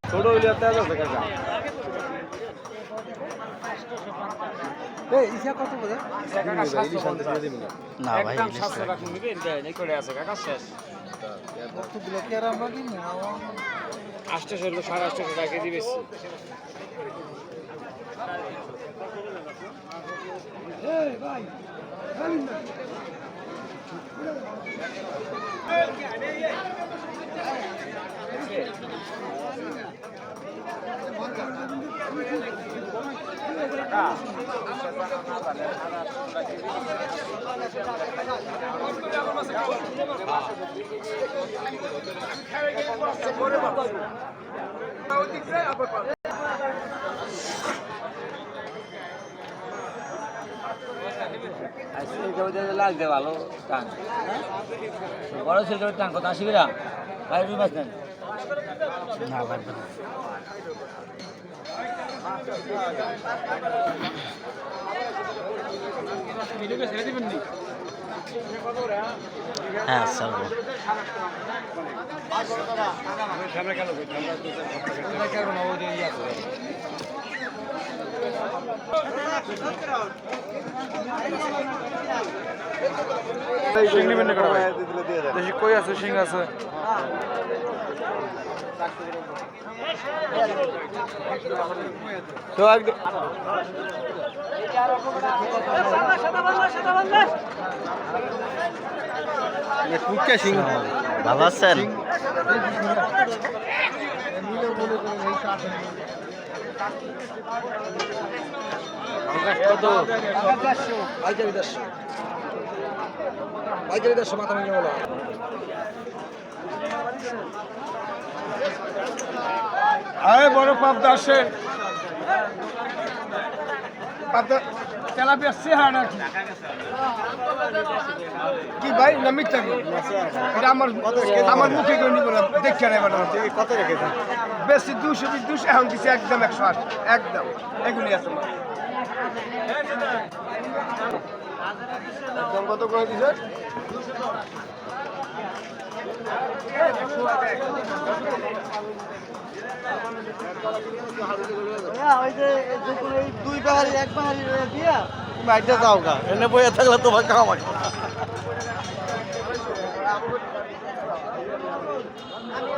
ছোট হইলে তেজ আছে কাকা কত বলে না ভাই একদম 700 টাকা নিবেন দেয় করে আছে কাকা শেষ কতগুলো কি আর আমরা কিনি 800 850 টাকা কেজি বেশি এই ভাই জানেন না লাগছে ভালো টান বড় ছেলে টান কত 80 গ্রাম ভাই রুই মাছ নেন না লাগবে না ভিডিওকে ছেড়ে দিবেন নি হ্যাঁ স্যার ক্যামেরা কেন ক্যামেরা কেন না ওই যে ইয়া সিং নিবেন না করে ভাই দেখি কই আছে সিং আছে তো একদম কুকে সিং ভালো আছেন কত পাইকারি 150 মাথা ভেঙে বলো আরে বড় পাবদা আসে পাবদা তেলাপিয়া চেহারা নাকি কি ভাই না মিথ্যা কি এটা আমার মুখে কেউ নিব না দেখছে না ম্যাডাম কত রেখেছেন বেশি 220 200 এখন দিচ্ছে একদম 108 একদম এগুলি আছে একদম কত করে দিছে ওই যে দুই পাহাড়ি এক পাহাড়ি দিয়া বাইটা যাও গা এনে বইয়া থাকলে তোমার কামাই আমি